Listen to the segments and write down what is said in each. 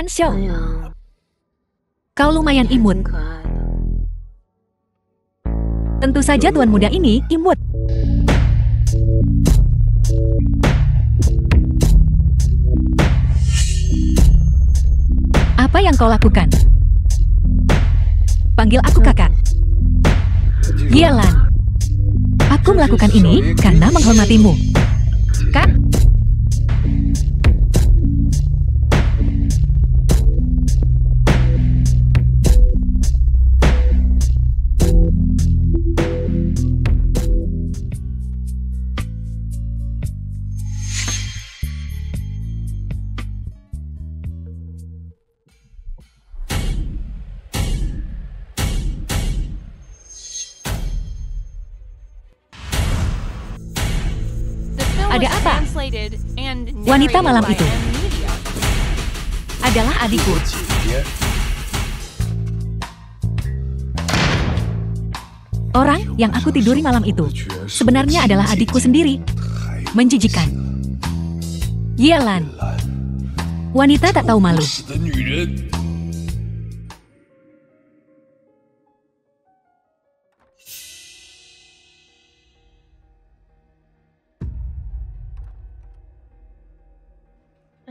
Anxiao, kau lumayan imut. Tentu saja tuan muda ini imut. Apa yang kau lakukan? Panggil aku kakak. Yelan. Aku melakukan ini karena menghormatimu. Kak? Ada apa? Wanita malam itu adalah adikku. Orang yang aku tiduri malam itu sebenarnya adalah adikku sendiri. Menjijikan. Yelan. Wanita tak tahu malu.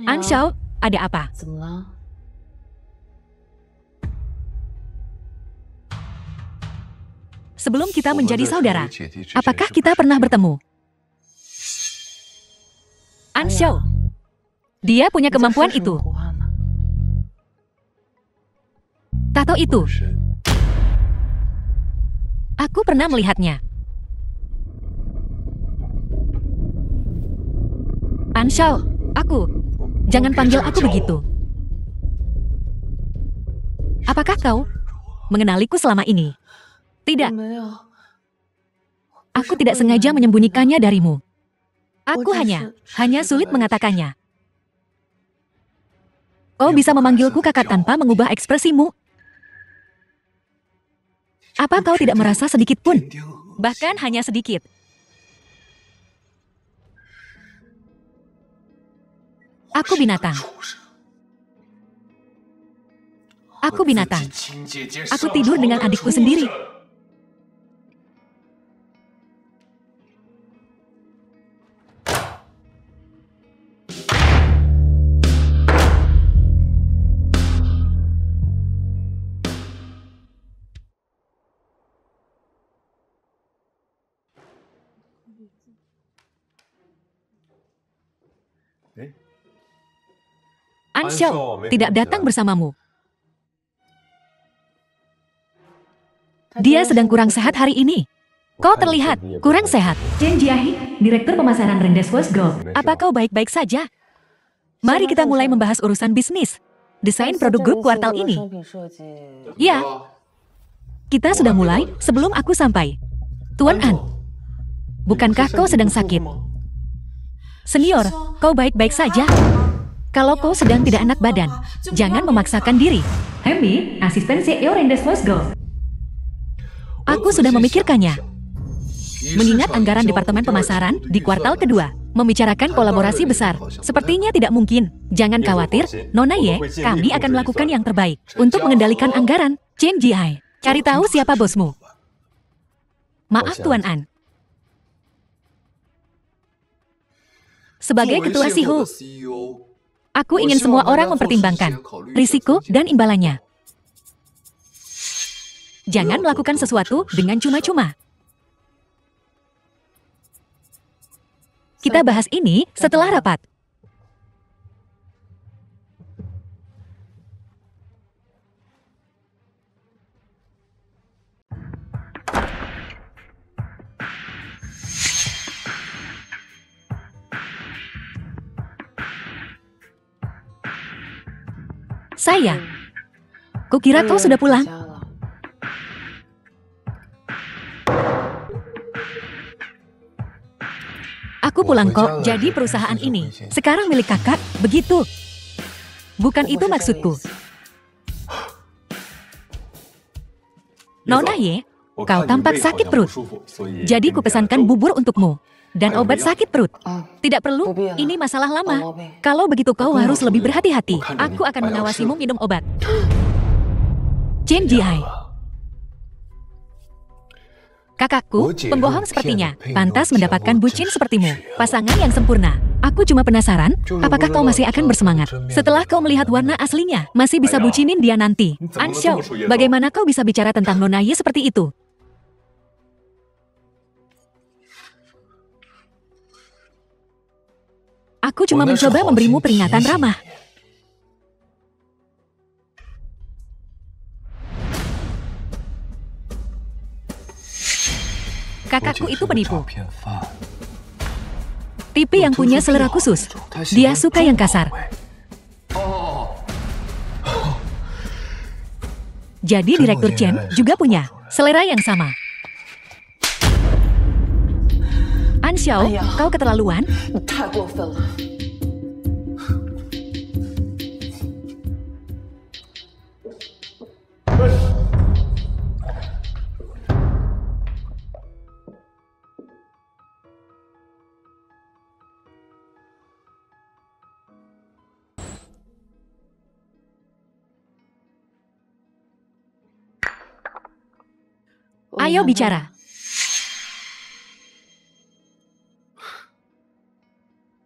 Anxiao, ada apa? Sebelum kita menjadi saudara, apakah kita pernah bertemu? Anxiao, dia punya kemampuan itu. Tato itu. Aku pernah melihatnya. Anxiao, jangan panggil aku begitu. Apakah kau mengenaliku selama ini? Tidak. Aku tidak sengaja menyembunyikannya darimu. Aku hanya sulit mengatakannya. Kau bisa memanggilku kakak tanpa mengubah ekspresimu. Apa kau tidak merasa sedikit pun? Bahkan hanya sedikit. Aku binatang. Aku binatang. Aku tidur dengan adikku sendiri. Anxiao tidak datang bersamamu. Dia sedang kurang sehat hari ini. Kau terlihat kurang sehat. Chen Jiahi, Direktur Pemasaran Rendes West Group. Apa kau baik-baik saja? Mari kita mulai membahas urusan bisnis. Desain produk grup kuartal ini. Ya, kita sudah mulai sebelum aku sampai. Tuan An, bukankah kau sedang sakit? Senior, kau baik-baik saja? Kalau kau sedang tidak enak badan, jangan memaksakan diri. Hemi, asisten CEO Rendes West Group. Aku sudah memikirkannya. Mengingat anggaran Departemen Pemasaran di kuartal kedua, membicarakan kolaborasi besar. Sepertinya tidak mungkin. Jangan khawatir, Nona Ye, kami akan melakukan yang terbaik untuk mengendalikan anggaran. Chen Jihai, cari tahu siapa bosmu. Maaf Tuan An. Sebagai ketua CEO, aku ingin semua orang mempertimbangkan risiko dan imbalannya. Jangan melakukan sesuatu dengan cuma-cuma. Kita bahas ini setelah rapat. Sayang, kukira kau sudah pulang. Aku pulang kok, jadi perusahaan ini sekarang milik kakak, begitu? Bukan itu maksudku. Nona Ye, Kau tampak sakit perut. Jadi kupesankan bubur untukmu. Dan obat sakit perut. Tidak perlu, ini masalah lama. Kalau begitu kau harus lebih berhati-hati. Aku akan mengawasimu minum obat. Chen Jihai. Kakakku, pembohong sepertinya. Pantas mendapatkan bucin sepertimu. Pasangan yang sempurna. Aku cuma penasaran, apakah kau masih akan bersemangat? Setelah kau melihat warna aslinya, masih bisa bucinin dia nanti. Anxiao, bagaimana kau bisa bicara tentang Nona Ye seperti itu? Aku cuma mencoba memberimu peringatan ramah. Kakakku itu penipu. Tipe yang punya selera khusus. Dia suka yang kasar. Jadi Direktur Chen juga punya selera yang sama. Anxiao, kau keterlaluan. Ayo bicara.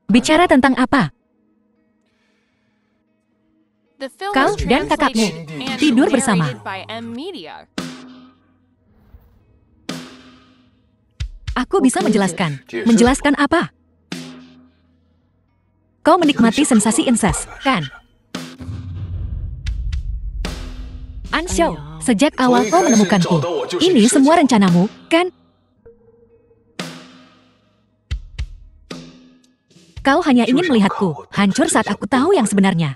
Bicara tentang apa? Kau dan kakakmu tidur bersama. Aku bisa menjelaskan. Menjelaskan apa? Kau menikmati sensasi incest, kan? Anxiao, sejak awal kau menemukanku. Ini semua rencanamu, kan? Kau hanya ingin melihatku hancur saat aku tahu yang sebenarnya.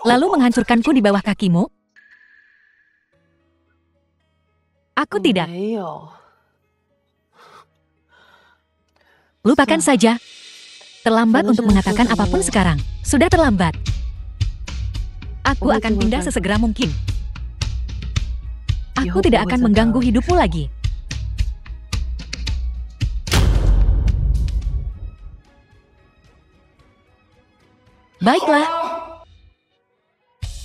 Lalu menghancurkanku di bawah kakimu? Aku tidak. Lupakan saja. Terlambat untuk mengatakan apapun sekarang. Sudah terlambat. Aku akan pindah sesegera mungkin. Aku tidak akan mengganggu hidupmu lagi. Baiklah.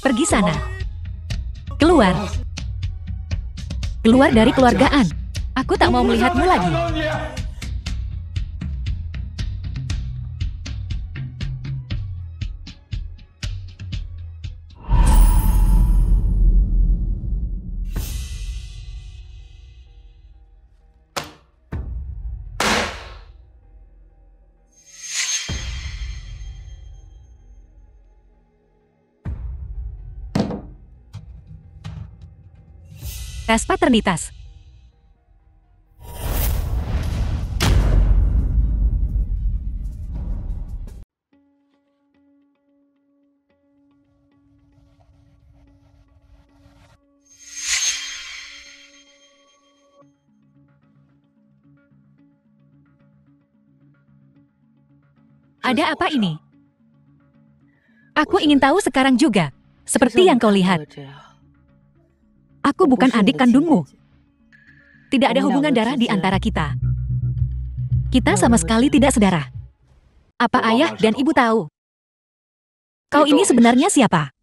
Pergi sana. Keluar. Keluar dari keluargaan. Aku tak mau melihatmu lagi. Tes paternitas. Ada apa ini? Aku ingin tahu sekarang juga. Seperti yang kau lihat. Aku bukan adik kandungmu. Tidak ada hubungan darah di antara kita. Kita sama sekali tidak saudara. Apa ayah dan ibu tahu? Kau ini sebenarnya siapa?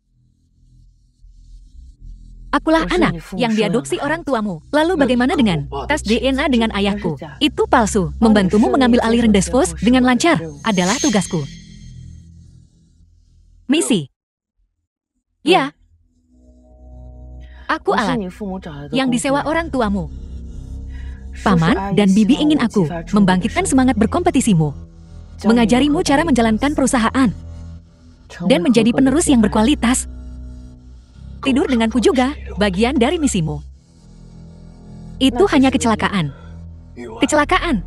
Akulah anak yang diadopsi orang tuamu. Lalu bagaimana dengan tes DNA dengan ayahku? Itu palsu. Membantumu mengambil alih Rendezvous dengan lancar adalah tugasku. Misi. Ya. Aku alat yang disewa orang tuamu. Paman dan bibi ingin aku membangkitkan semangat berkompetisimu, mengajarimu cara menjalankan perusahaan, dan menjadi penerus yang berkualitas. Tidur denganku juga bagian dari misimu. Itu hanya kecelakaan. Kecelakaan.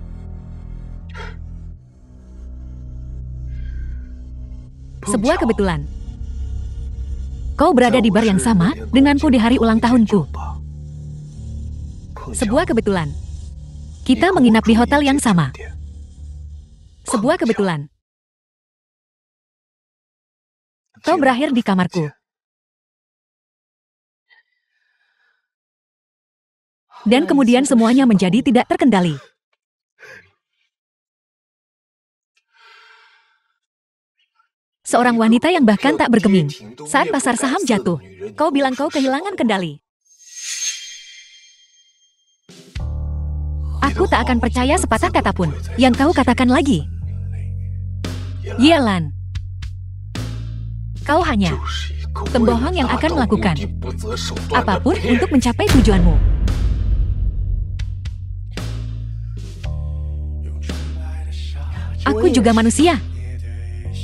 Sebuah kebetulan. Kau berada di bar yang sama denganku di hari ulang tahunku. Sebuah kebetulan. Kita menginap di hotel yang sama. Sebuah kebetulan. Kau berakhir di kamarku. Dan kemudian semuanya menjadi tidak terkendali. Seorang wanita yang bahkan tak bergeming. Saat pasar saham jatuh, kau bilang kau kehilangan kendali. Aku tak akan percaya sepatah kata pun yang kau katakan lagi. Yelan, kau hanya pembohong yang akan melakukan apapun untuk mencapai tujuanmu. Aku juga manusia.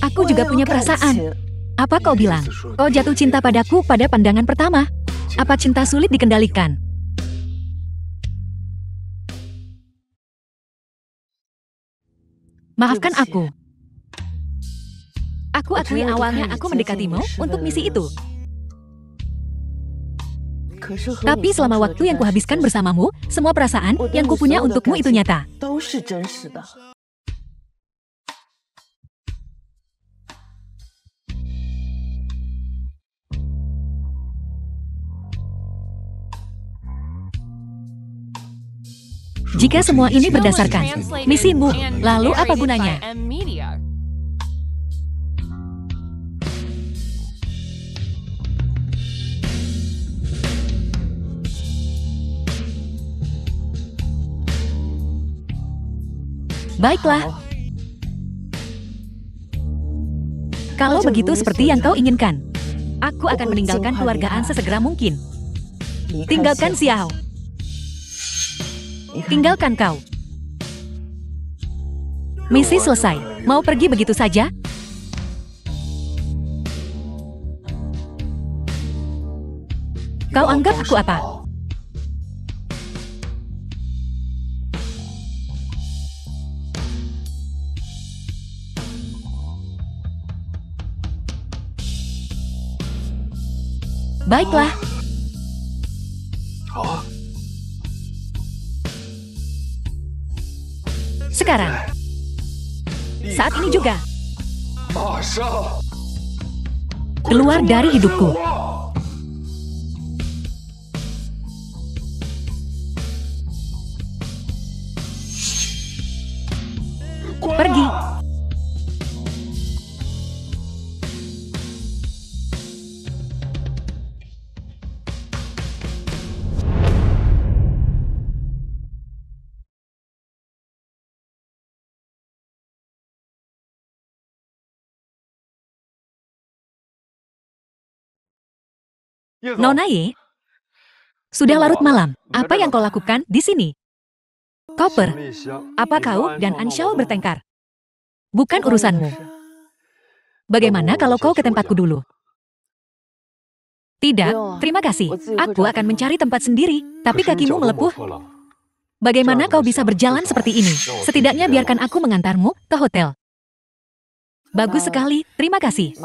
Aku juga punya perasaan. Apa kau bilang? Kau jatuh cinta padaku pada pandangan pertama? Apa cinta sulit dikendalikan? Maafkan aku. Aku akui awalnya aku mendekatimu untuk misi itu. Tapi selama waktu yang kuhabiskan bersamamu, semua perasaan yang kupunya untukmu itu nyata. Jika semua ini berdasarkan misimu, lalu apa gunanya? Baiklah. Kalau begitu seperti yang kau inginkan, aku akan meninggalkan keluarga An sesegera mungkin. Tinggalkan Xiao. Tinggalkan kau. Misi selesai. Mau pergi begitu saja? Kau anggap aku apa? Baiklah. Sekarang, saat ini juga, keluar dari hidupku. Pergi. Nona Ye, sudah larut malam. Apa yang kau lakukan di sini? Koper, apa kau dan Anshao bertengkar? Bukan urusanmu. Bagaimana kalau kau ke tempatku dulu? Tidak, terima kasih. Aku akan mencari tempat sendiri, tapi kakimu melepuh. Bagaimana kau bisa berjalan seperti ini? Setidaknya biarkan aku mengantarmu ke hotel. Bagus sekali, terima kasih.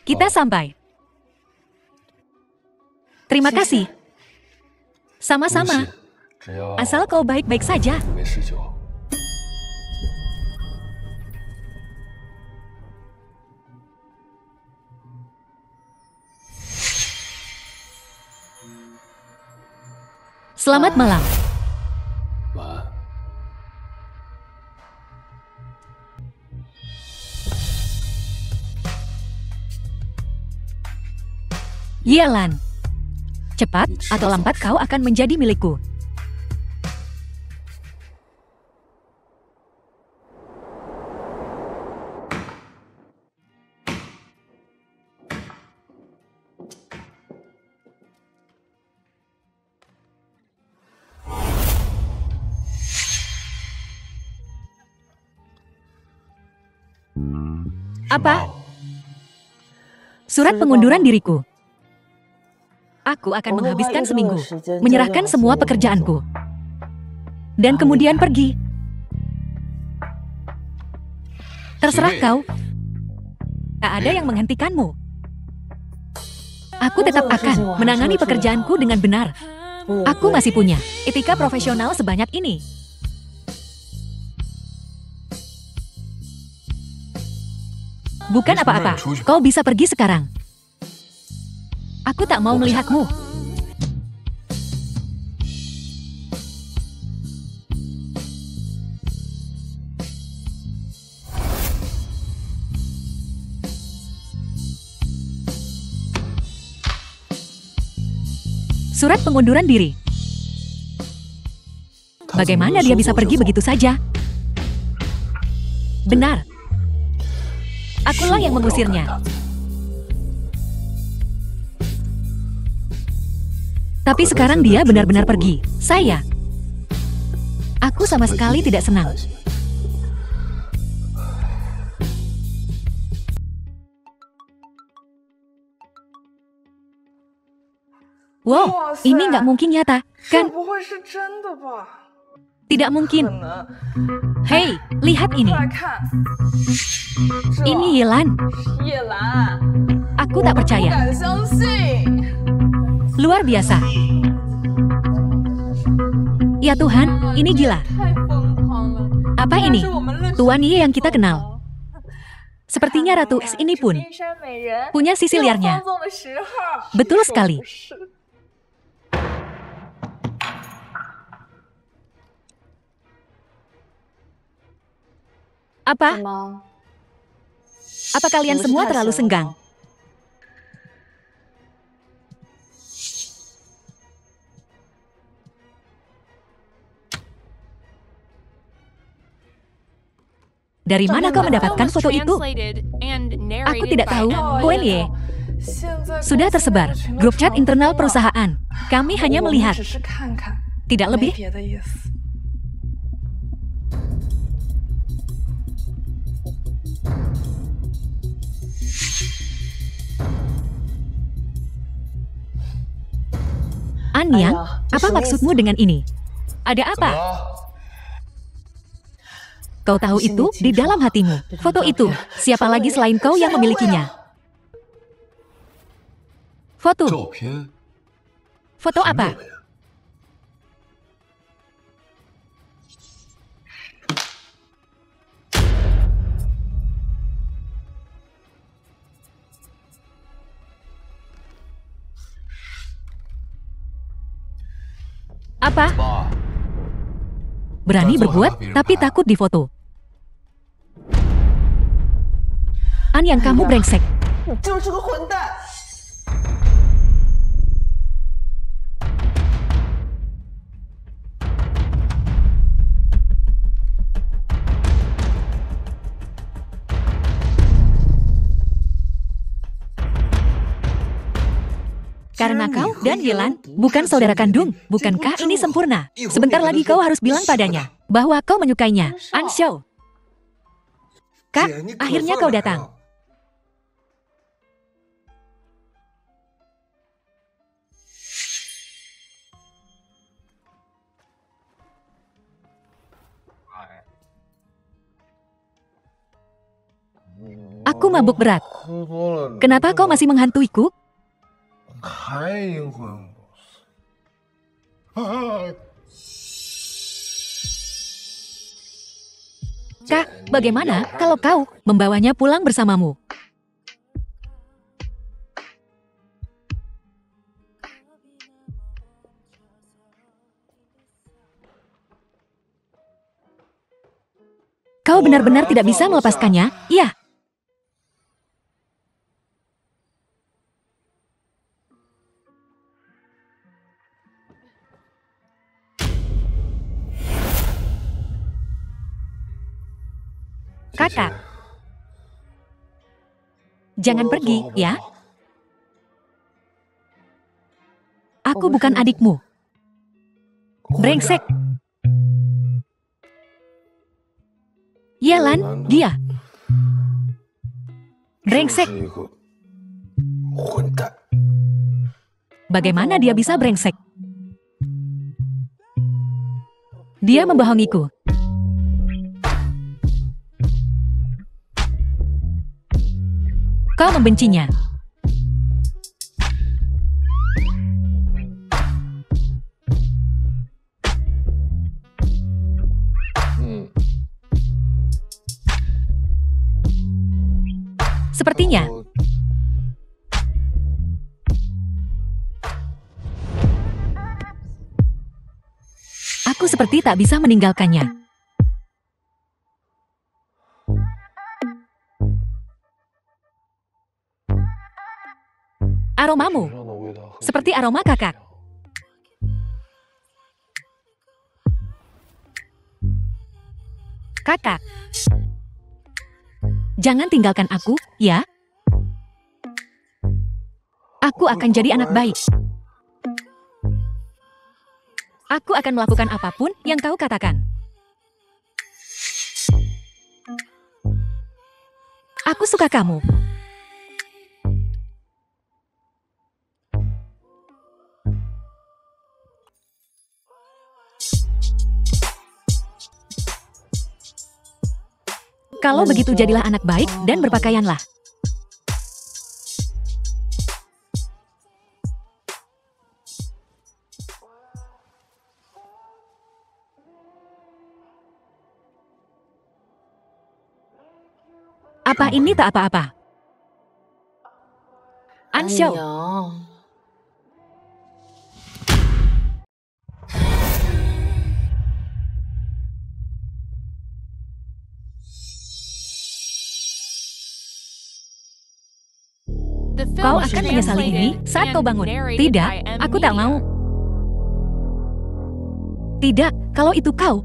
Kita sampai. Terima kasih. Sama-sama. Asal kau baik-baik saja. Selamat malam. Yelan, cepat atau lambat kau akan menjadi milikku. Apa? Surat pengunduran diriku. Aku akan menghabiskan seminggu, menyerahkan semua pekerjaanku, dan kemudian pergi. Terserah kau. Tak ada yang menghentikanmu. Aku tetap akan menangani pekerjaanku dengan benar. Aku masih punya etika profesional sebanyak ini. Bukan apa-apa, kau bisa pergi sekarang. Aku tak mau melihatmu. Surat pengunduran diri. Bagaimana dia bisa pergi begitu saja? Benar. Akulah yang mengusirnya. Tapi sekarang dia benar-benar pergi. Aku sama sekali tidak senang. Wow, ini nggak mungkin nyata, kan? Tidak mungkin. Hei, lihat ini. Ini Yelan. Aku tak percaya. Luar biasa. Ya Tuhan, ini gila. Apa ini? Tuan Ye yang kita kenal. Sepertinya Ratu Es ini pun punya sisi liarnya. Betul sekali. Apa? Apa kalian semua terlalu senggang? Dari mana kau mendapatkan foto itu? Aku tidak tahu, Koen Ye. Sudah tersebar, grup chat internal perusahaan. Kami hanya melihat. Tidak lebih. Anyang, apa maksudmu dengan ini? Ada apa? Kau tahu itu di dalam hatimu. Foto itu, siapa lagi selain kau yang memilikinya? Foto. Foto apa? Apa? Berani berbuat, tapi takut difoto. Anyang, kamu brengsek. Karena kau dan Yelan bukan saudara kandung, bukankah ini sempurna? Sebentar lagi kau harus bilang padanya bahwa kau menyukainya. Anshou. Kak, akhirnya kau datang. Aku mabuk berat. Kenapa kau masih menghantuiku? Kak, bagaimana kalau kau membawanya pulang bersamamu? Kau benar-benar tidak bisa melepaskannya? Iya. Kakak, jangan pergi, ya. Aku bukan adikmu. Brengsek. Yelan, dia. Brengsek. Bagaimana dia bisa brengsek? Dia membohongiku. Kau membencinya. Sepertinya. Aku seperti tak bisa meninggalkannya. Aromamu, seperti aroma kakak. Kakak, jangan tinggalkan aku, ya. Aku akan jadi anak baik. Aku akan melakukan apapun yang kau katakan. Aku suka kamu. Kalau begitu jadilah anak baik dan berpakaianlah. Apa ini tak apa-apa? Anxiao. Kau akan menyesali ini saat kau bangun. Tidak, aku tak mau. Tidak, kalau itu kau.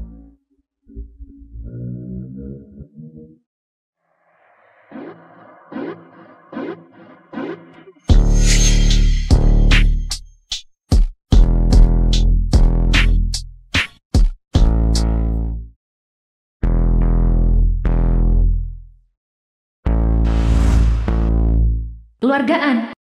Keluargaan.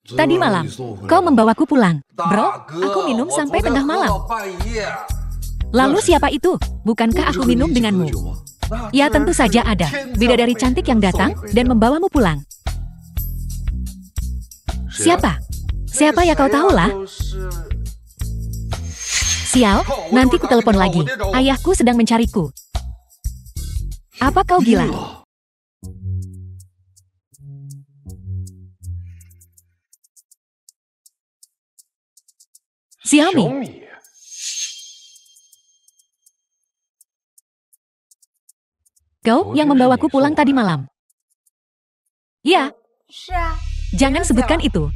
Tadi malam, kau membawaku pulang. Bro, aku minum sampai tengah malam. Lalu siapa itu? Bukankah aku minum denganmu? Ya tentu saja ada. Bidadari cantik yang datang dan membawamu pulang. Siapa? Siapa ya kau tahulah? Sial, nanti ku telepon lagi. Ayahku sedang mencariku. Apa kau gila? Xiaomi. Kau yang membawaku pulang tadi malam. Ya. Jangan sebutkan itu.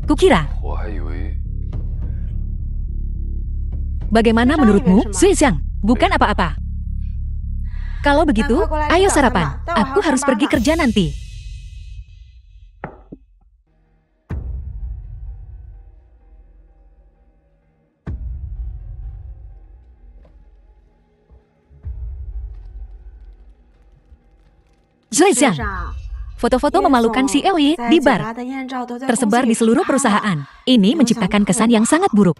Kukira. Bagaimana menurutmu, Sui Xiang? Bukan apa-apa. Kalau begitu, ayo sarapan. Aku harus pergi kerja nanti. Sui Xiang, foto-foto memalukan si Ellie di bar tersebar di seluruh perusahaan. Ini menciptakan kesan yang sangat buruk.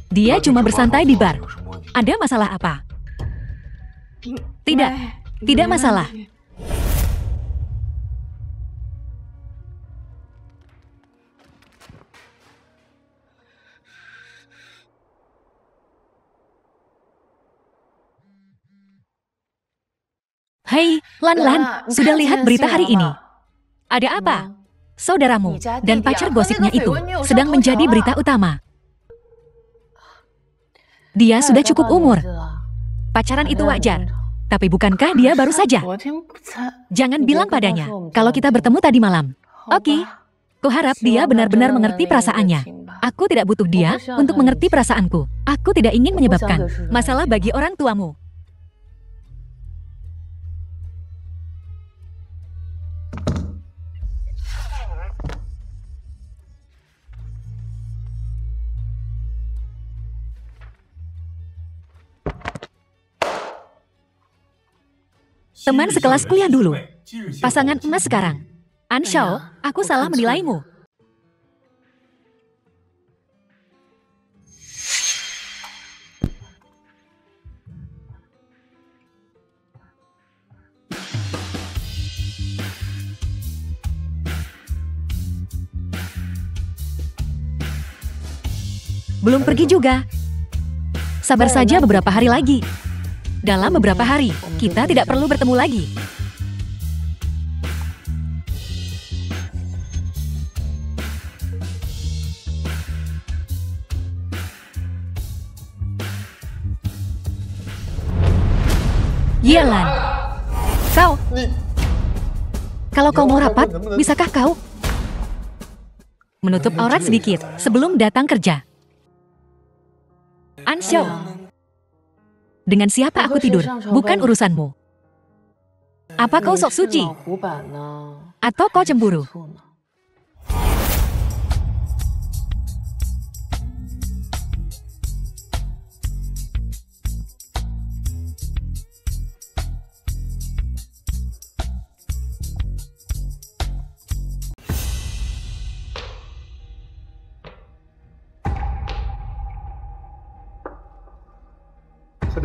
Dia cuma bersantai di bar. Ada masalah apa? Tidak, tidak masalah. Hei, Lan-Lan, sudah lihat berita hari ini? Ada apa? Saudaramu dan pacar gosipnya itu sedang menjadi berita utama. Dia sudah cukup umur. Pacaran itu wajar. Tapi bukankah dia baru saja? Jangan bilang padanya kalau kita bertemu tadi malam. Oke. Kuharap dia benar-benar mengerti perasaannya. Aku tidak butuh dia untuk mengerti perasaanku. Aku tidak ingin menyebabkan masalah bagi orang tuamu. Teman sekelas kuliah dulu. Pasangan emas sekarang. Anshao, aku salah menilaimu. Belum pergi juga. Sabar saja beberapa hari lagi. Dalam beberapa hari, kita tidak perlu bertemu lagi. Yelan. Kau. Kalau kau mau rapat, bisakah kau menutup aurat sedikit sebelum datang kerja? Anshao. Dengan siapa aku tidur, bukan urusanmu. Apa kau sok suci? Atau kau cemburu?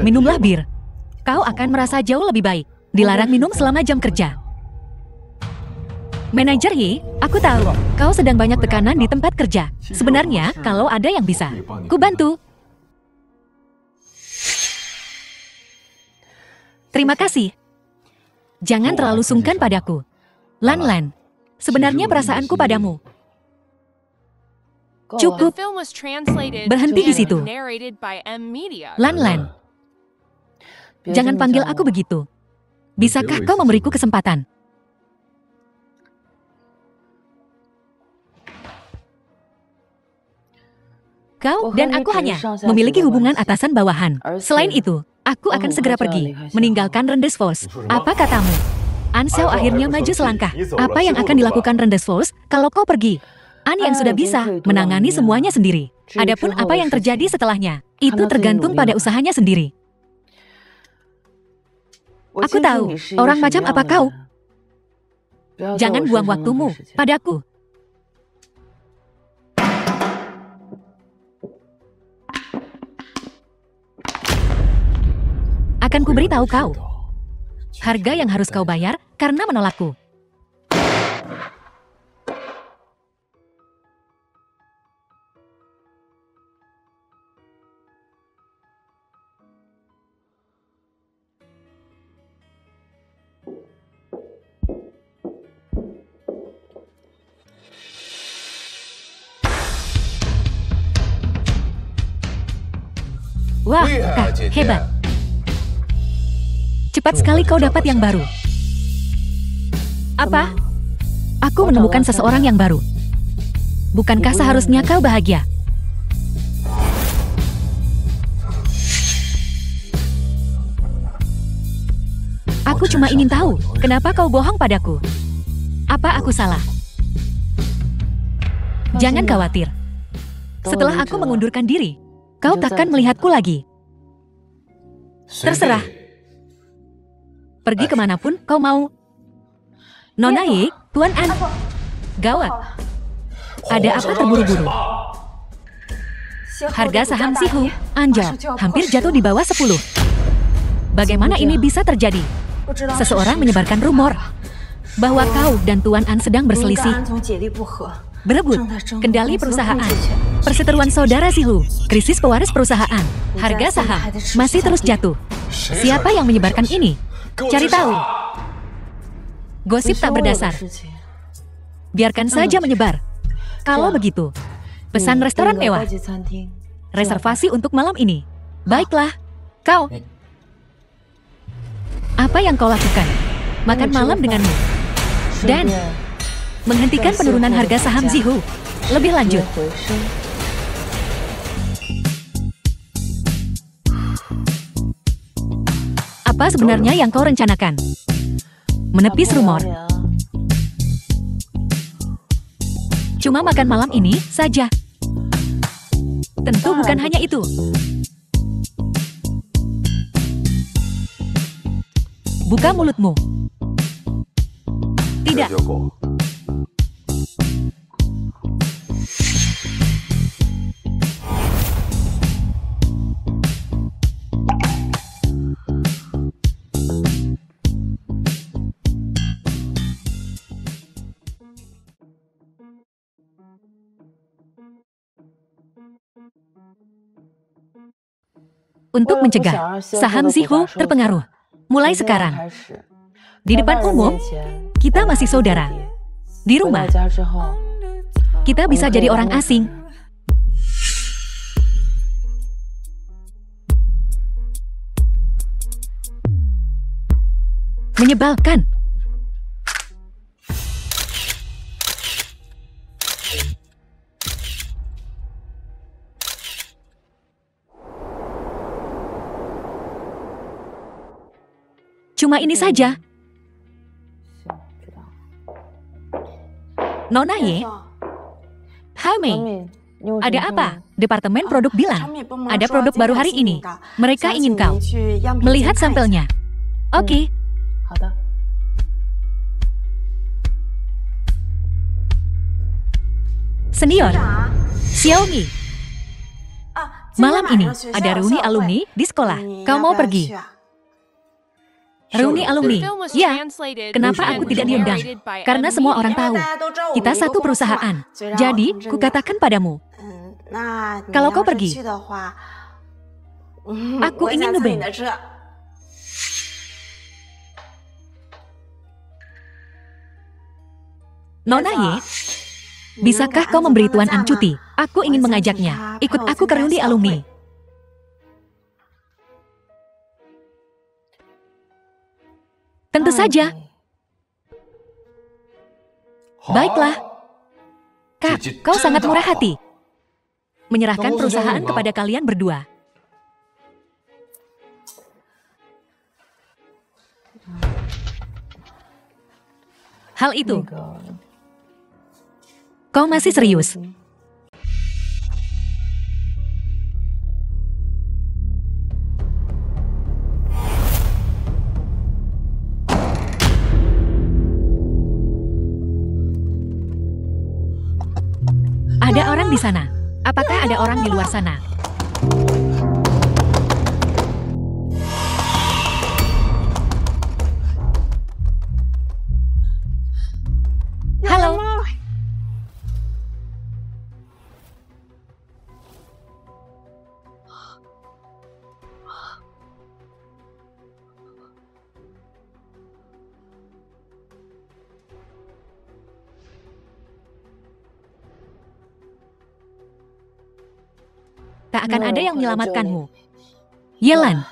Minumlah bir. Kau akan merasa jauh lebih baik. Dilarang minum selama jam kerja. Manajer Yi, aku tahu kau sedang banyak tekanan di tempat kerja. Sebenarnya, kalau ada yang bisa, ku bantu. Terima kasih. Jangan terlalu sungkan padaku. Lan, sebenarnya perasaanku padamu. Cukup. Berhenti di situ. Lan. Jangan panggil aku begitu. Bisakah kau memberiku kesempatan? Kau dan aku hanya memiliki hubungan atasan bawahan. Selain itu, aku akan segera pergi, meninggalkan Rendezvous. Apa katamu? Anshao akhirnya maju selangkah. Apa yang akan dilakukan Rendezvous kalau kau pergi? An yang sudah bisa menangani semuanya sendiri. Adapun apa yang terjadi setelahnya, itu tergantung pada usahanya sendiri. Aku tahu, orang macam apa kau? Jangan buang waktumu padaku. Akan kuberitahu kau harga yang harus kau bayar karena menolakku. Wah, Kak, hebat. Cepat sekali kau dapat yang baru. Apa? Aku menemukan seseorang yang baru. Bukankah seharusnya kau bahagia? Aku cuma ingin tahu, kenapa kau bohong padaku? Apa aku salah? Jangan khawatir. Setelah aku mengundurkan diri, kau takkan melihatku lagi. Terserah. Pergi kemanapun kau mau. Nona Yi, Tuan An. Gawat. Ada apa terburu-buru? Harga saham Sihu, anjlok, hampir jatuh di bawah 10. Bagaimana ini bisa terjadi? Seseorang menyebarkan rumor bahwa kau dan Tuan An sedang berselisih. Berebut kendali perusahaan. Perseteruan saudara Sihu, krisis pewaris perusahaan. Harga saham masih terus jatuh. Siapa yang menyebarkan ini? Cari tahu. Gosip tak berdasar. Biarkan saja menyebar. Kalau begitu, pesan restoran mewah. Reservasi untuk malam ini. Baiklah, kau. Apa yang kau lakukan? Makan malam denganmu. Dan menghentikan penurunan harga saham Zihu. Lebih lanjut. Apa sebenarnya yang kau rencanakan? Menepis rumor. Cuma makan malam ini saja. Tentu bukan hanya itu. Buka mulutmu. Tidak. untuk mencegah saham Zihu terpengaruh. Mulai sekarang, di depan umum, kita masih saudara. Di rumah, kita bisa jadi orang asing. Menyebalkan. Cuma ini saja. Nona Ye, Hai Mei, ada apa? Departemen produk bilang, ada produk baru hari ini. Mereka ingin kau melihat sampelnya. Oke. Senior, Xiaomi. Malam ini ada reuni alumni di sekolah. Kau mau pergi? Reuni alumni? Ya. Kenapa aku tidak diundang? Karena semua orang tahu. Kita satu perusahaan. Jadi, kukatakan padamu. Kalau kau pergi, aku ingin ngeband. Nona Ye, bisakah kau memberi Tuan An cuti? Aku ingin mengajaknya. Ikut aku ke reuni alumni. Tentu saja. Baiklah. Kak, kau sangat murah hati. Menyerahkan perusahaan kepada kalian berdua. Hal itu. Kau masih serius? Ada orang di sana. Apakah ada orang di luar sana? Halo. Tak akan ada yang menyelamatkanmu. Yelan.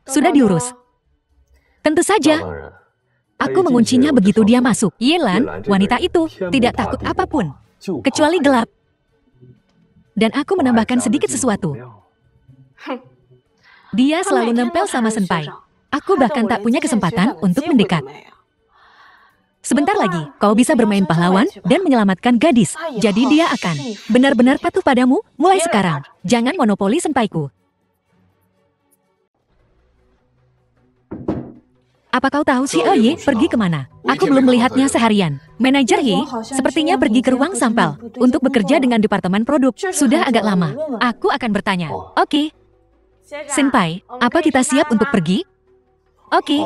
Sudah diurus. Tentu saja. Aku menguncinya begitu dia masuk. Yelan, wanita itu tidak takut apapun, kecuali gelap. Dan aku menambahkan sedikit sesuatu. Dia selalu nempel sama senpai. Aku bahkan tak punya kesempatan untuk mendekat. Sebentar lagi, kau bisa bermain pahlawan dan menyelamatkan gadis. Jadi dia akan benar-benar patuh padamu mulai sekarang. Jangan monopoli senpaiku. Apa kau tahu si Ye pergi kemana? Aku belum melihatnya seharian. Manajer Ye sepertinya pergi ke ruang sampel untuk bekerja dengan departemen produk. Sudah agak lama. Aku akan bertanya. Oke. Senpai, apa kita siap untuk pergi? Oke.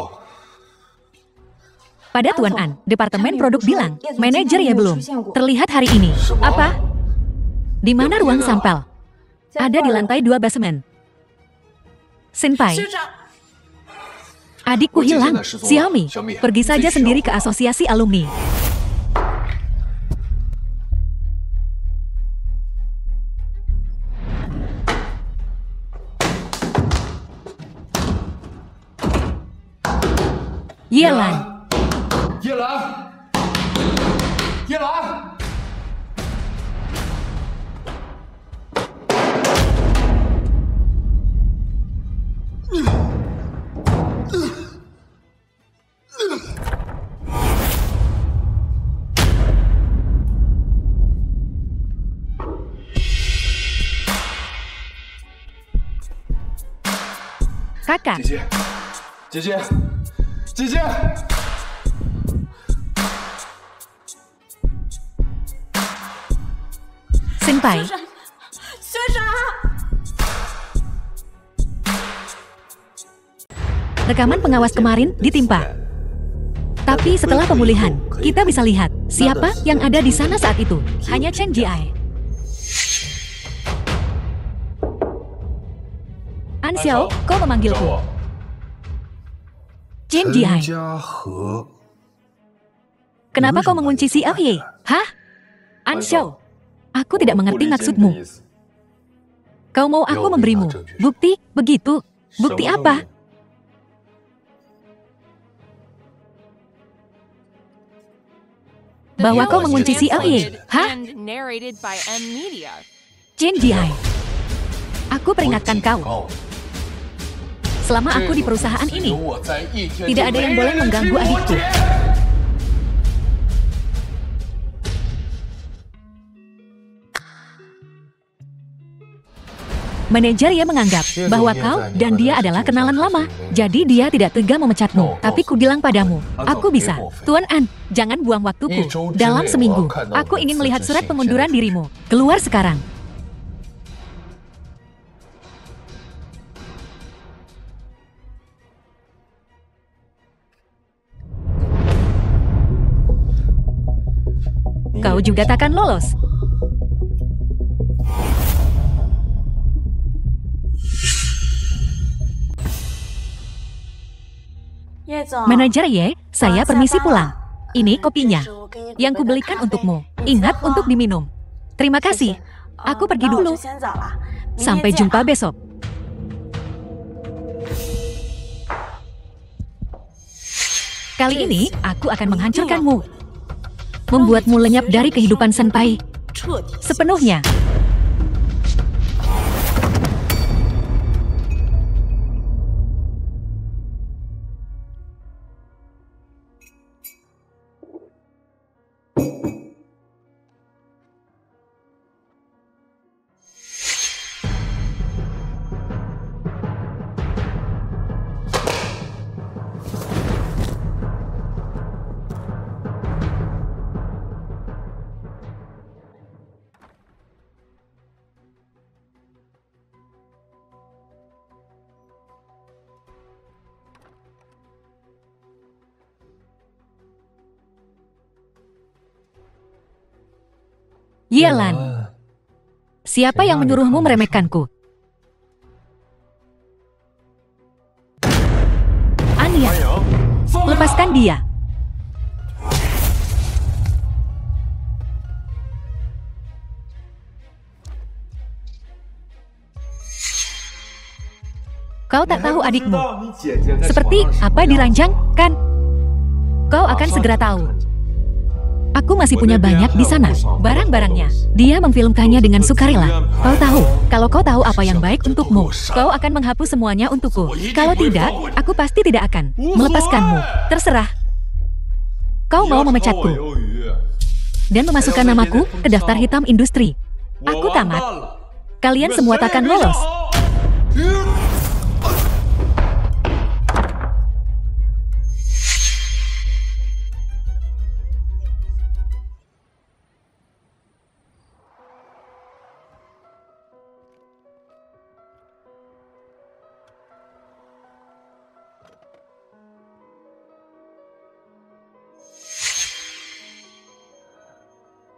Pada Tuan An, departemen produk bilang, manajer Ye belum terlihat hari ini. Apa? Di mana ruang sampel? Ada di lantai 2 basemen. Senpai. Adikku hilang, Xiaomi. Pergi saja sendiri ke asosiasi alumni. Yelan. Yelan. Yelan. Kakak. 姐姐，姐姐，姐姐， Senpai, rekaman pengawas kemarin ditimpa. Tapi setelah pemulihan, kita bisa lihat siapa yang ada di sana saat itu. Hanya Chen Jiai. An Xiao, kau memanggilku. Chen Jiai. Kenapa kau mengunci si Ye? Hah? An Xiao, aku tidak mengerti maksudmu. Kau mau aku memberimu bukti begitu? Bukti apa? Bahwa kau mengunci si Ye. Hah? Chen Jiai, aku peringatkan kau. Selama aku di perusahaan ini, tidak ada yang boleh mengganggu adikku. Manajer Ye menganggap bahwa kau dan dia adalah kenalan lama. Jadi dia tidak tega memecatmu. Tapi ku bilang padamu, aku bisa. Tuan An, jangan buang waktuku. Dalam seminggu, aku ingin melihat surat pengunduran dirimu. Keluar sekarang. Kau juga takkan lolos. Manajer Ye, saya permisi pulang. Ini kopinya yang kubelikan untukmu. Ingat untuk diminum. Terima kasih. Aku pergi dulu. Sampai jumpa besok. Kali ini aku akan menghancurkanmu. Membuatmu lenyap dari kehidupan senpai sepenuhnya. Yelan, siapa yang menyuruhmu meremehkanku? Anya, lepaskan dia. Kau tak tahu adikmu. Seperti apa diranjang, kan? Kau akan segera tahu. Aku masih punya banyak di sana, barang-barangnya. Dia memfilmkannya dengan sukarela. Kau tahu, kalau kau tahu apa yang baik untukmu, kau akan menghapus semuanya untukku. Kalau tidak, aku pasti tidak akan melepaskanmu. Terserah. Kau mau memecatku dan memasukkan namaku ke daftar hitam industri. Aku tamat. Kalian semua takkan lolos.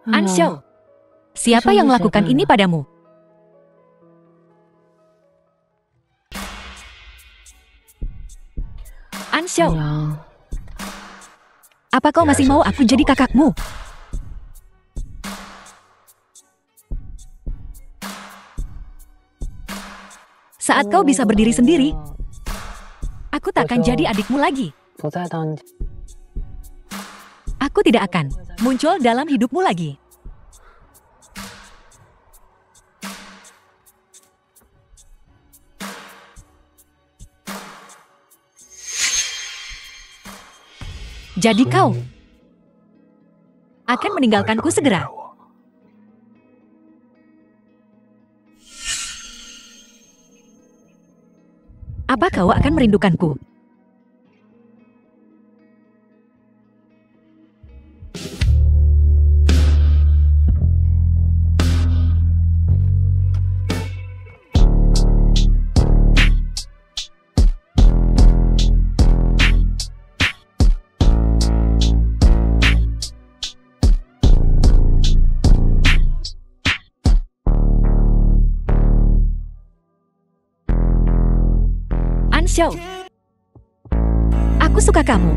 An Xiao, siapa yang melakukan ini padamu? An Xiao, apa kau masih mau aku jadi kakakmu? Saat kau bisa berdiri sendiri, aku takkan jadi adikmu lagi. Aku tidak akan muncul dalam hidupmu lagi. Jadi kau akan meninggalkanku segera. Apa kau akan merindukanku? Anshou. Aku suka kamu.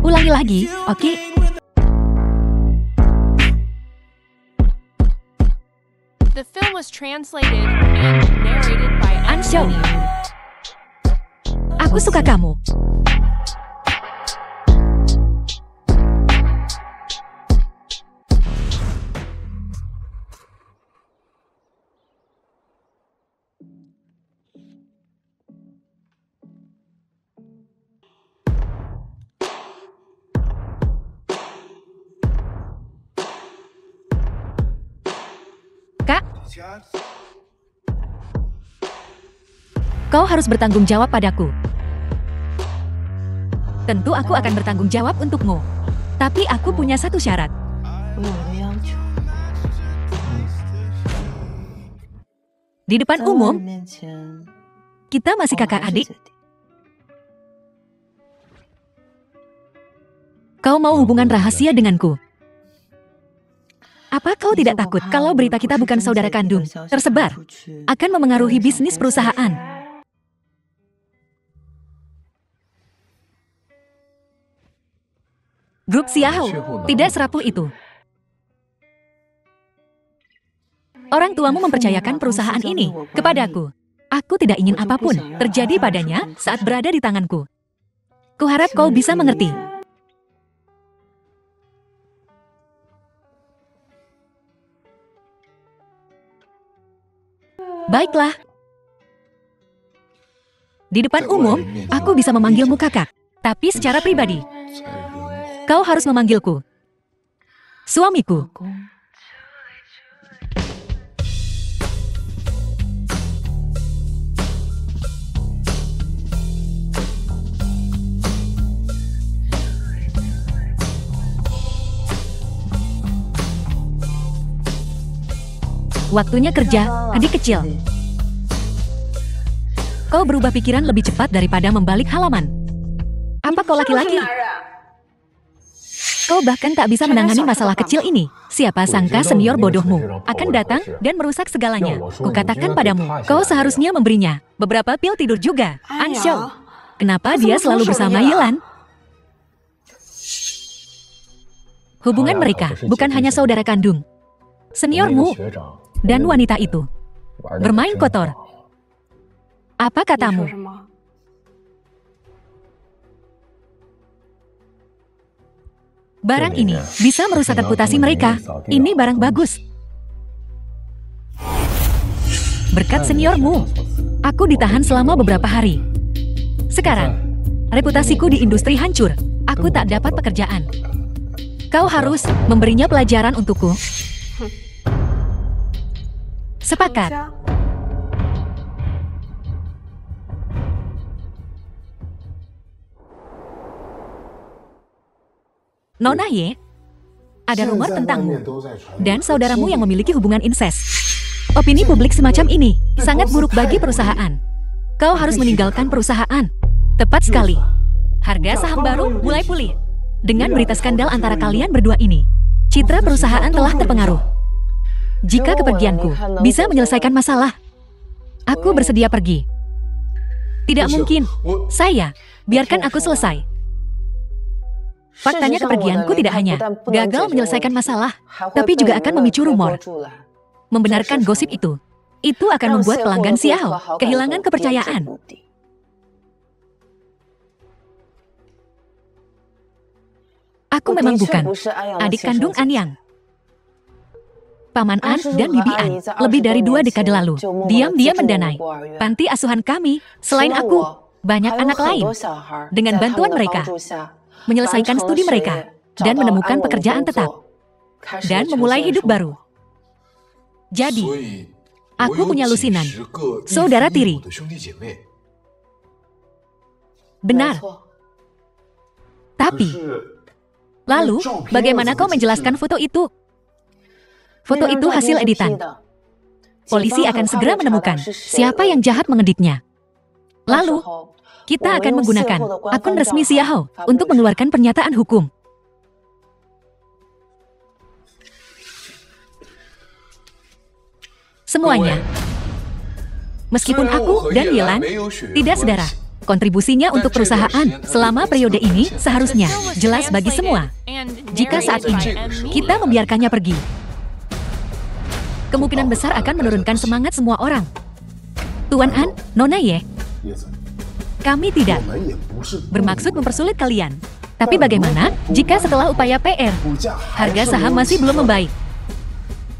Ulangi lagi, oke? The film was translated and narrated by Anshou. Aku suka kamu. Kak, kau harus bertanggung jawab padaku. Tentu aku akan bertanggung jawab untukmu. Tapi aku punya satu syarat. Di depan umum, kita masih kakak adik. Kau mau hubungan rahasia denganku? Apa kau tidak takut kalau berita kita bukan saudara kandung tersebar akan memengaruhi bisnis perusahaan? Grup Xiao tidak serapuh itu. Orang tuamu mempercayakan perusahaan ini kepadaku. Aku tidak ingin apapun terjadi padanya saat berada di tanganku. Kuharap kau bisa mengerti. Baiklah. Di depan umum, aku bisa memanggilmu kakak. Tapi secara pribadi, kau harus memanggilku suamiku. Waktunya kerja, adik kecil. Kau berubah pikiran lebih cepat daripada membalik halaman. Apa kau laki-laki? Kau bahkan tak bisa menangani masalah kecil ini. Siapa sangka senior bodohmu akan datang dan merusak segalanya. Kukatakan padamu, kau seharusnya memberinya beberapa pil tidur juga. Anshou, kenapa dia selalu bersama Yelan? Hubungan mereka bukan hanya saudara kandung. Seniormu dan wanita itu bermain kotor. Apa katamu? Barang ini bisa merusak reputasi mereka. Ini barang bagus. Berkat seniormu, aku ditahan selama beberapa hari. Sekarang, reputasiku di industri hancur. Aku tak dapat pekerjaan. Kau harus memberinya pelajaran untukku. Sepakat. Nona Ye, ada rumor tentangmu dan saudaramu yang memiliki hubungan incest. Opini publik semacam ini sangat buruk bagi perusahaan. Kau harus meninggalkan perusahaan. Tepat sekali. Harga saham baru mulai pulih. Dengan berita skandal antara kalian berdua ini, citra perusahaan telah terpengaruh. Jika kepergianku bisa menyelesaikan masalah, aku bersedia pergi. Tidak mungkin. Saya, biarkan aku selesai. Faktanya kepergianku tidak hanya gagal menyelesaikan masalah, tapi juga akan memicu rumor. Membenarkan gosip itu akan membuat pelanggan Xiao kehilangan kepercayaan. Aku memang bukan adik kandung Anyang. Paman An dan Bibi An lebih dari 2 dekade lalu diam-diam mendanai panti asuhan kami. Selain aku, banyak anak lain. Dengan bantuan mereka, menyelesaikan studi mereka dan menemukan pekerjaan tetap dan memulai hidup baru. Jadi, aku punya lusinan saudara tiri. Benar. Tapi, lalu bagaimana kau menjelaskan foto itu? Foto itu hasil editan. Polisi akan segera menemukan siapa yang jahat mengeditnya. Lalu, kita akan menggunakan akun resmi Xiao untuk mengeluarkan pernyataan hukum. semuanya. Meskipun aku dan Yelan tidak sedara, kontribusinya untuk perusahaan selama periode ini seharusnya jelas bagi semua. Jika saat ini kita membiarkannya pergi, kemungkinan besar akan menurunkan semangat semua orang. Tuan An, Nona Ye, kami tidak bermaksud mempersulit kalian. Tapi bagaimana jika setelah upaya PR, harga saham masih belum membaik?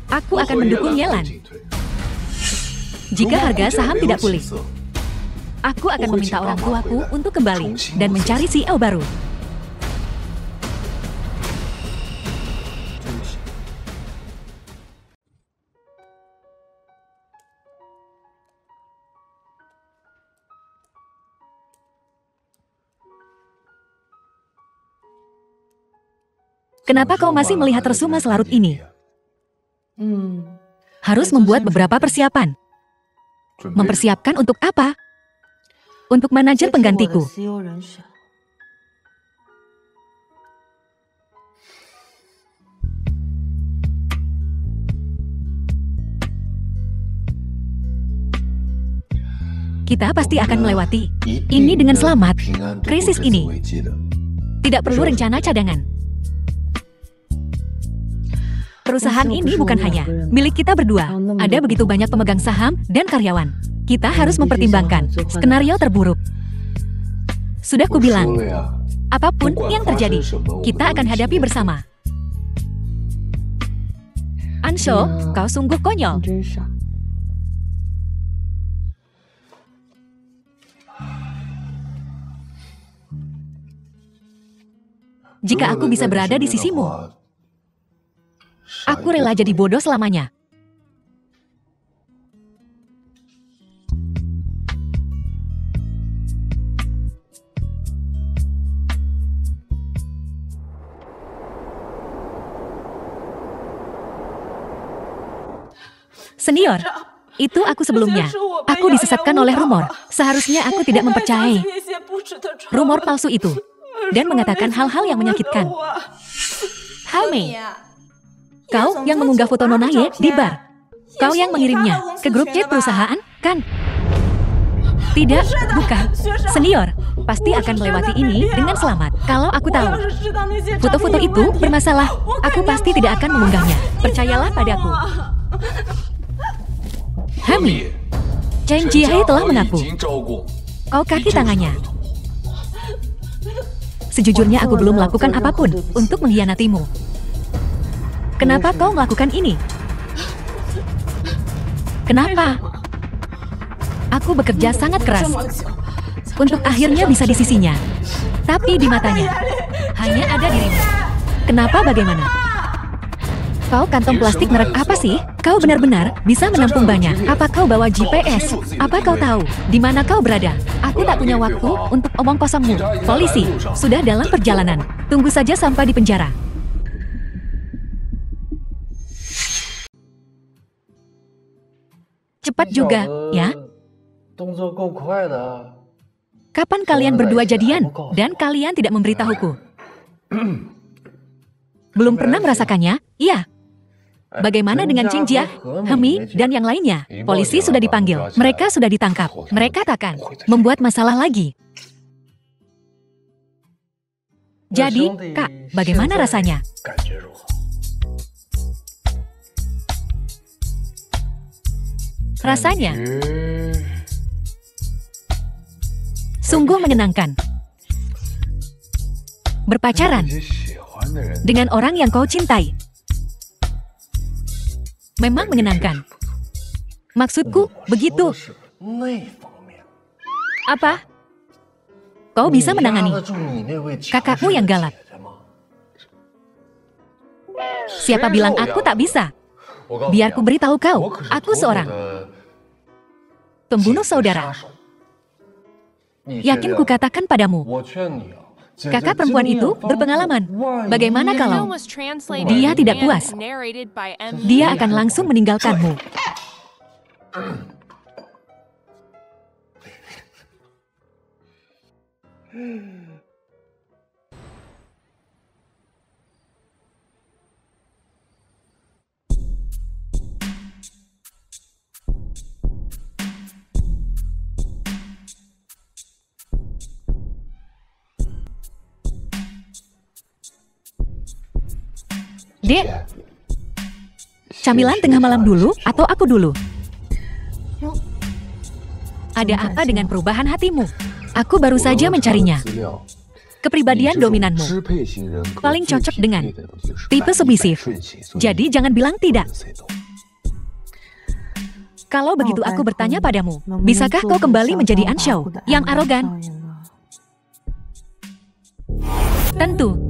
Aku akan mendukung Yelan. Jika harga saham tidak pulih, aku akan meminta orang tuaku untuk kembali dan mencari CEO baru. Kenapa kau masih melihat tersuma selarut ini? Harus membuat beberapa persiapan. Mempersiapkan untuk apa? Untuk manajer penggantiku. Kita pasti akan melewati ini dengan selamat. Krisis ini tidak perlu rencana cadangan. Perusahaan ini bukan hanya milik kita berdua. Ada begitu banyak pemegang saham dan karyawan. Kita harus mempertimbangkan skenario terburuk. Sudah kubilang, apapun yang terjadi, kita akan hadapi bersama. Ansho, kau sungguh konyol. Jika aku bisa berada di sisimu, aku rela jadi bodoh selamanya. Senior, itu aku sebelumnya. Aku disesatkan oleh rumor. Seharusnya aku tidak mempercayai rumor palsu itu dan mengatakan hal-hal yang menyakitkan. Halme, kau yang mengunggah foto Nona Ye di bar. Kau yang mengirimnya ke grup chat perusahaan, kan? Tidak, bukan. Senior, pasti akan melewati ini dengan selamat. Kalau aku tahu foto-foto itu bermasalah, aku pasti tidak akan mengunggahnya. Percayalah padaku. Hami, Chen Jihai telah mengaku. Kau kaki tangannya. Sejujurnya aku belum melakukan apapun untuk mengkhianatimu. Kenapa kau melakukan ini? Kenapa? Aku bekerja sangat keras untuk akhirnya bisa di sisinya. Tapi di matanya hanya ada dirimu. Kenapa bagaimana? Kau kantong plastik merek apa sih? Kau benar-benar bisa menampung banyak. Apa kau bawa GPS? Apa kau tahu di mana kau berada? Aku tak punya waktu untuk omong kosongmu. Polisi sudah dalam perjalanan. Tunggu saja sampai di penjara. Cepat juga, ya? Kapan kalian berdua jadian dan kalian tidak memberitahuku? Belum pernah merasakannya? Iya. Bagaimana dengan Qing Jia, Hemi, dan yang lainnya? Polisi sudah dipanggil. Mereka sudah ditangkap. Mereka takkan membuat masalah lagi. Jadi, Kak, bagaimana rasanya? Rasanya sungguh menyenangkan. Berpacaran dengan orang yang kau cintai memang menyenangkan. Maksudku, begitu. Apa? Kau bisa menangani kakakmu yang galak. Siapa bilang aku tak bisa? Biar ku beritahu kau, aku seorang pembunuh saudara. Yakin ku katakan padamu, kakak perempuan itu berpengalaman. Bagaimana kalau dia tidak puas? Dia akan langsung meninggalkanmu. Dek, camilan tengah malam dulu atau aku dulu? Ada apa dengan perubahan hatimu? Aku baru saja mencarinya. Kepribadian dominanmu paling cocok dengan tipe submisif. Jadi jangan bilang tidak. Kalau begitu aku bertanya padamu, bisakah kau kembali menjadi Anxiao yang arogan? Tentu.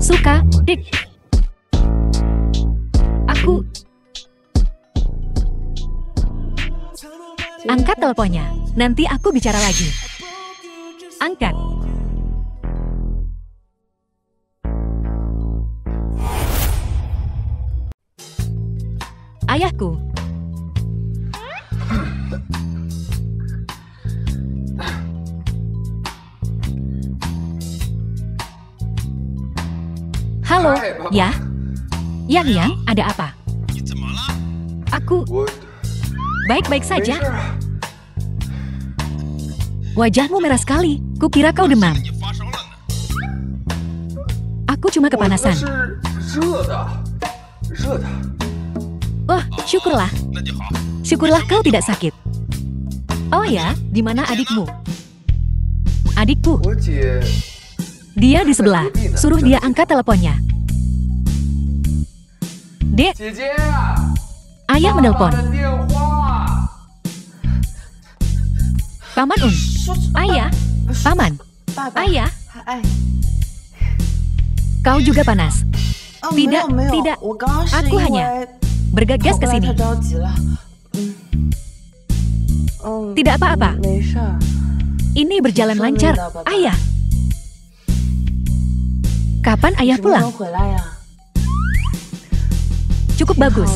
Suka, Dik. Aku... Angkat teleponnya, nanti aku bicara lagi. Angkat. Ayahku. Halo, ya? Yang, ada apa? Aku baik-baik saja. Wajahmu merah sekali. Kukira kau demam. Aku cuma kepanasan. Oh, syukurlah. Syukurlah kau tidak sakit. Oh ya, di mana adikmu? Adikku. Dia di sebelah. Suruh dia angkat teleponnya. Dek. Ayah menelpon. Paman Un. Ayah. Paman. Ayah. Kau juga panas. Tidak. Aku hanya bergegas ke sini. Tidak apa-apa. Ini berjalan lancar, Ayah. Kapan Ayah pulang? Cukup bagus.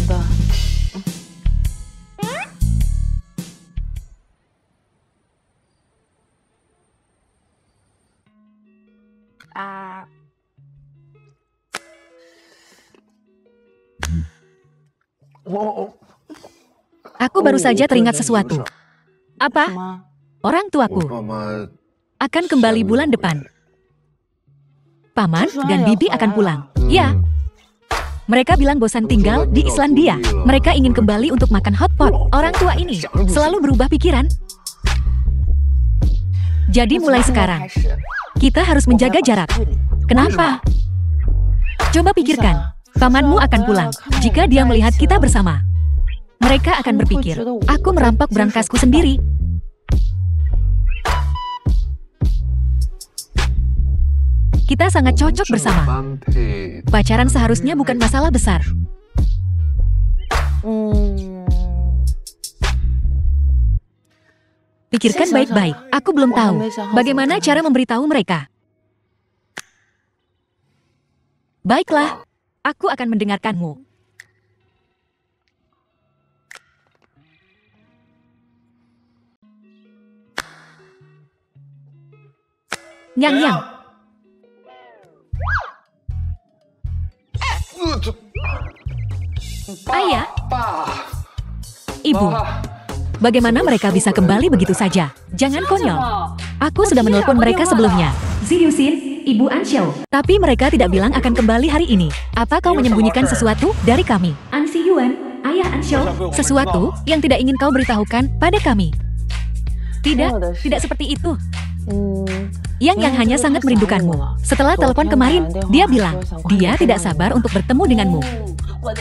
Aku baru saja teringat sesuatu. Apa? Orang tuaku akan kembali bulan depan. Paman dan bibi akan pulang. Ya. Mereka bilang bosan tinggal di Islandia. Mereka ingin kembali untuk makan hotpot. Orang tua ini selalu berubah pikiran. Jadi mulai sekarang, kita harus menjaga jarak. Kenapa? Coba pikirkan, pamanmu akan pulang jika dia melihat kita bersama. Mereka akan berpikir, aku merampok berangkasku sendiri. Kita sangat cocok bersama. Pacaran seharusnya bukan masalah besar. Pikirkan baik-baik. Aku belum tahu bagaimana cara memberitahu mereka. Baiklah, aku akan mendengarkanmu. Yang. Ayah, Ibu, bagaimana mereka bisa kembali begitu saja? Jangan konyol. Aku sudah menelpon mereka sebelumnya. Ziyusin, Ibu Anxiao. Tapi mereka tidak bilang akan kembali hari ini. Apa kau menyembunyikan sesuatu dari kami? Anxi Yuan, Ayah Anxiao, sesuatu yang tidak ingin kau beritahukan pada kami. Tidak seperti itu. Yang hanya sangat merindukanmu. Setelah telepon kemarin, dia bilang, dia tidak sabar untuk bertemu denganmu.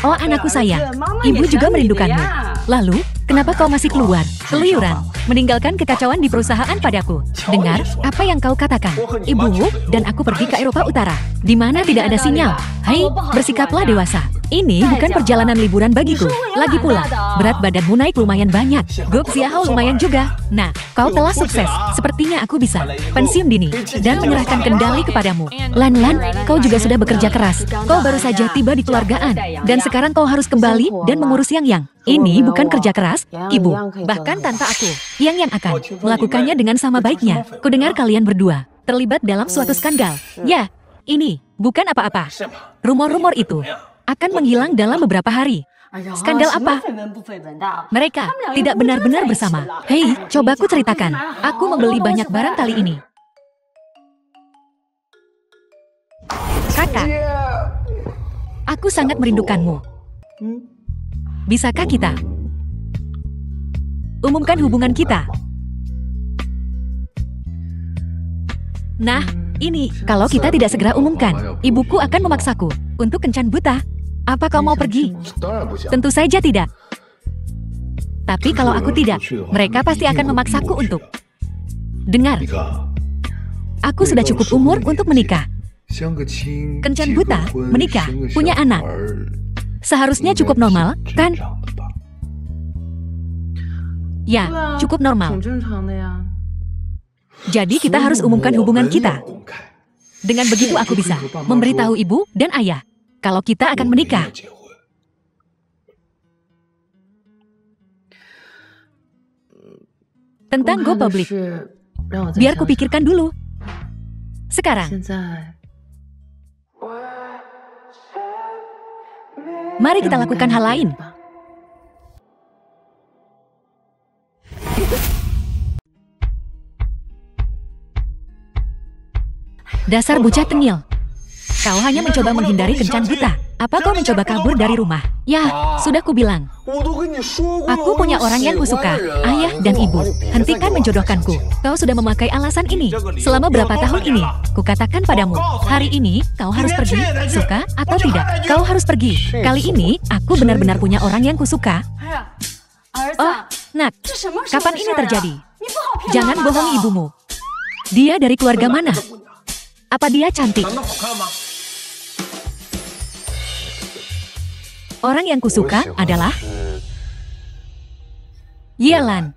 Oh anakku sayang, ibu juga merindukanmu. Lalu, kenapa kau masih keluar, keluyuran, meninggalkan kekacauan di perusahaan padaku? Dengar apa yang kau katakan. Ibumu dan aku pergi ke Eropa Utara, di mana tidak ada sinyal. Hai, bersikaplah dewasa. Ini bukan perjalanan liburan bagiku. Lagi pula, berat badanmu naik lumayan banyak. Gok Xiahao lumayan juga. Nah, kau telah sukses. Sepertinya aku bisa pensiun dini dan menyerahkan kendali kepadamu. Lan, kau juga sudah bekerja keras. Kau baru saja tiba di keluargaan. Dan sekarang kau harus kembali dan mengurus Yang. Ini bukan kerja keras, Ibu. Bahkan tanpa aku, Yang akan melakukannya dengan sama baiknya. Kudengar kalian berdua terlibat dalam suatu skandal. Ya, ini bukan apa-apa. Rumor-rumor itu akan menghilang dalam beberapa hari. Skandal apa? Mereka tidak benar-benar bersama. Hei, coba ku ceritakan. Aku membeli banyak barang kali ini. Kakak, aku sangat merindukanmu. Bisakah kita umumkan hubungan kita? Nah, ini, kalau kita tidak segera umumkan, ibuku akan memaksaku untuk kencan buta. Apa kau mau pergi? Tentu saja tidak. Tapi kalau aku tidak, mereka pasti akan memaksaku untuk. Dengar, aku sudah cukup umur untuk menikah. Kencan buta, menikah, punya anak. Seharusnya cukup normal, kan? Ya, cukup normal. Jadi kita harus umumkan hubungan kita. Dengan begitu aku bisa memberitahu ibu dan ayah kalau kita akan menikah. Tentang go public, biar kupikirkan dulu. Sekarang, mari kita lakukan hal lain. Dasar bocah tengil. Kau hanya mencoba menghindari kencan buta. Apa kau mencoba kabur dari rumah? Ya, sudah kubilang. Aku punya orang yang kusuka, ayah dan ibu. Hentikan menjodohkanku. Kau sudah memakai alasan ini. Selama berapa tahun ini? Kukatakan padamu, hari ini kau harus pergi, suka atau tidak. Kau harus pergi. Kali ini, aku benar-benar punya orang yang kusuka. Oh, Nak, kapan ini terjadi? Jangan bohongi ibumu. Dia dari keluarga mana? Apa dia cantik? Orang yang kusuka adalah Yelan.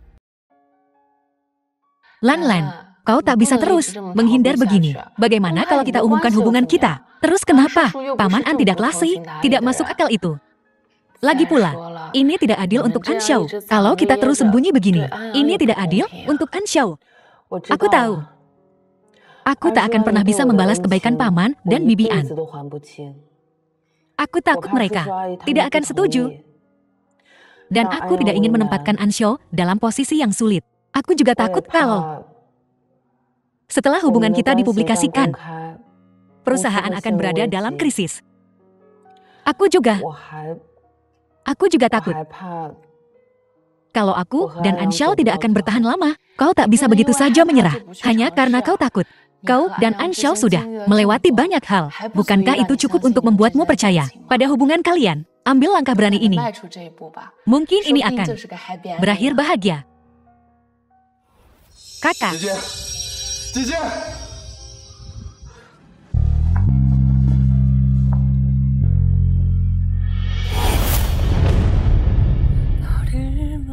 Lan, kau tak bisa terus menghindar begini. Bagaimana kalau kita umumkan hubungan kita? Terus kenapa? Paman An tidak lasi, tidak masuk akal itu. Lagi pula, ini tidak adil untuk An Xiao. Kalau kita terus sembunyi begini, ini tidak adil untuk An Xiao. Aku tahu. Aku tak akan pernah bisa membalas kebaikan Paman dan Bibi An. Aku takut mereka tidak akan setuju. Dan aku tidak ingin menempatkan An Xiao dalam posisi yang sulit. Aku juga takut kalau setelah hubungan kita dipublikasikan, perusahaan akan berada dalam krisis. Aku juga takut. Kalau aku dan An Xiao tidak akan bertahan lama, kau tak bisa begitu saja menyerah hanya karena kau takut. Kau dan An Xiao sudah melewati banyak hal. Bukankah itu cukup untuk membuatmu percaya pada hubungan kalian? Ambil langkah berani ini. Mungkin ini akan berakhir bahagia. Kakak.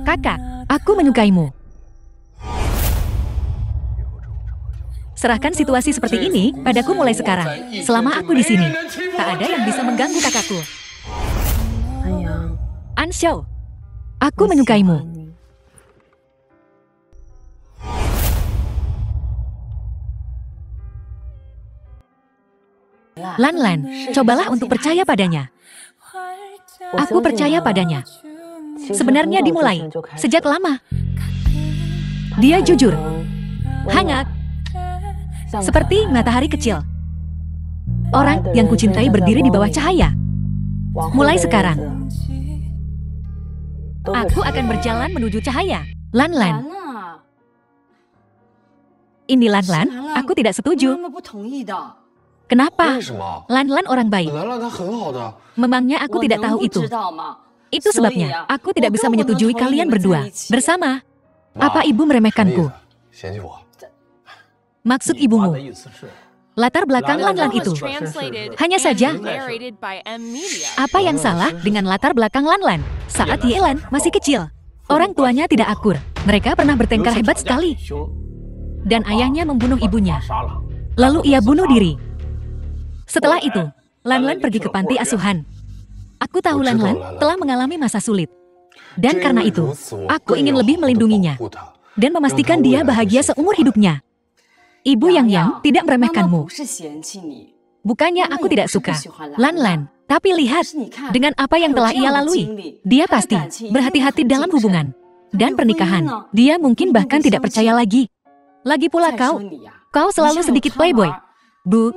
Kakak, aku menyukaimu. Serahkan situasi seperti ini padaku mulai sekarang. Selama aku di sini, tak ada yang bisa mengganggu kakakku. An Xiao, aku menyukaimu. Lan, cobalah untuk percaya padanya. Aku percaya padanya. Sebenarnya dimulai sejak lama. Dia jujur, hangat, seperti matahari kecil. Orang yang kucintai berdiri di bawah cahaya. Mulai sekarang, aku akan berjalan menuju cahaya. Lan. Ini Lan, aku tidak setuju. Kenapa? Lan orang baik. Memangnya aku tidak tahu itu? Itu sebabnya aku tidak bisa menyetujui kalian berdua bersama. Apa ibu meremehkanku? Maksud ibumu, latar belakang Lan itu. Hanya saja, apa yang salah dengan latar belakang Lan? Saat Yelan masih kecil, orang tuanya tidak akur. Mereka pernah bertengkar hebat sekali. Dan ayahnya membunuh ibunya. Lalu ia bunuh diri. Setelah itu, Lan pergi ke panti asuhan. Aku tahu Lan telah mengalami masa sulit. Dan karena itu, aku ingin lebih melindunginya. Dan memastikan dia bahagia seumur hidupnya. Ibu Yang tidak meremehkanmu. Bukannya aku tidak suka. Lan, Tapi lihat, dengan apa yang telah ia lalui, dia pasti berhati-hati dalam hubungan dan pernikahan. Dia mungkin bahkan tidak percaya lagi. Lagi pula kau selalu sedikit playboy. Bu,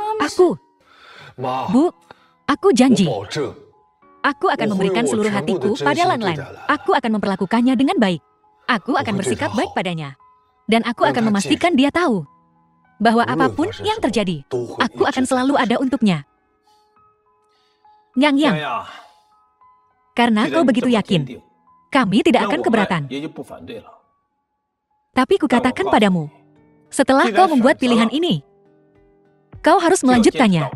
aku janji. Aku akan memberikan seluruh hatiku pada Lan Lan. Aku akan memperlakukannya dengan baik. Aku akan bersikap baik padanya. Dan aku akan memastikan dia tahu bahwa apapun yang terjadi, aku akan selalu ada untuknya. Yang, karena kau begitu yakin, kami tidak akan keberatan. Tapi kukatakan padamu, setelah kau membuat pilihan ini, kau harus melanjutkannya.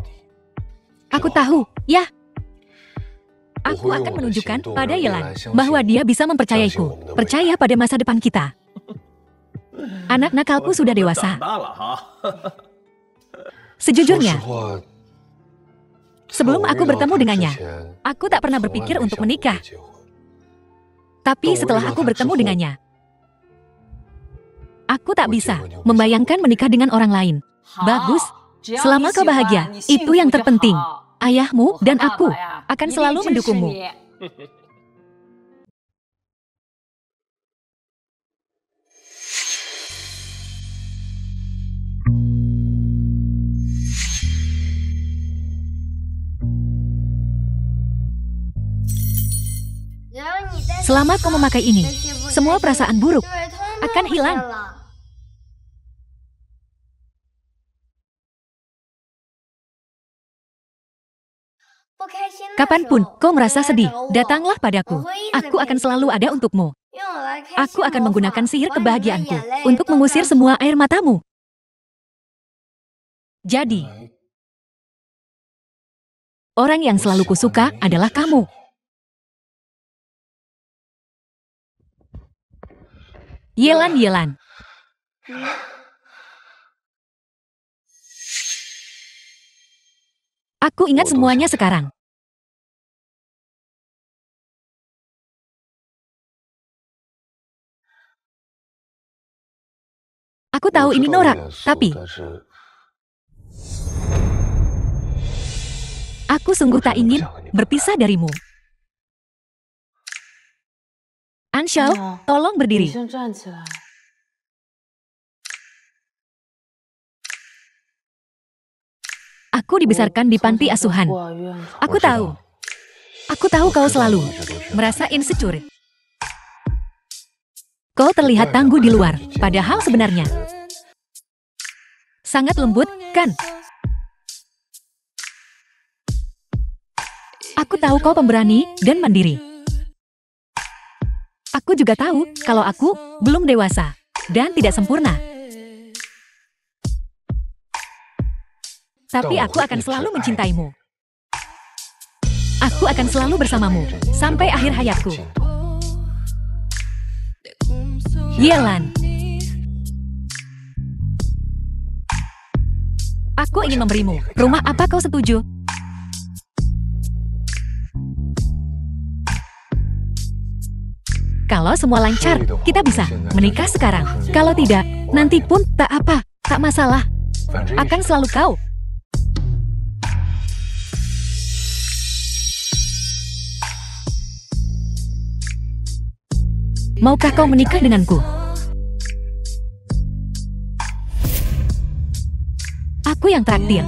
Aku tahu, ya. Aku akan menunjukkan pada Yelan bahwa dia bisa mempercayaiku, percaya pada masa depan kita. Anak nakalku sudah dewasa. Sejujurnya, sebelum aku bertemu dengannya, aku tak pernah berpikir untuk menikah. Tapi setelah aku bertemu dengannya, aku tak bisa membayangkan menikah dengan orang lain. Bagus, selama kau bahagia, itu yang terpenting. Ayahmu dan aku akan selalu mendukungmu. Selama kau memakai ini, semua perasaan buruk akan hilang. Kapanpun kau merasa sedih, datanglah padaku. Aku akan selalu ada untukmu. Aku akan menggunakan sihir kebahagiaanku untuk mengusir semua air matamu. Jadi, orang yang selalu kusuka adalah kamu. Yelan. Aku ingat semuanya sekarang. Aku tahu ini norak, tapi aku sungguh tak ingin berpisah darimu. Anshel, tolong berdiri. Aku dibesarkan di panti asuhan. Aku tahu kau selalu merasa insecure. Kau terlihat tangguh di luar, padahal sebenarnya sangat lembut, kan? Aku tahu kau pemberani dan mandiri. Aku juga tahu kalau aku belum dewasa dan tidak sempurna. Tapi aku akan selalu mencintaimu. Aku akan selalu bersamamu sampai akhir hayatku. Yelan. Aku ingin memberimu rumah. Apa kau setuju? Kalau semua lancar, kita bisa menikah sekarang. Kalau tidak, nanti pun tak apa, tak masalah. Akan selalu kau. Maukah kau menikah denganku? Aku yang traktir.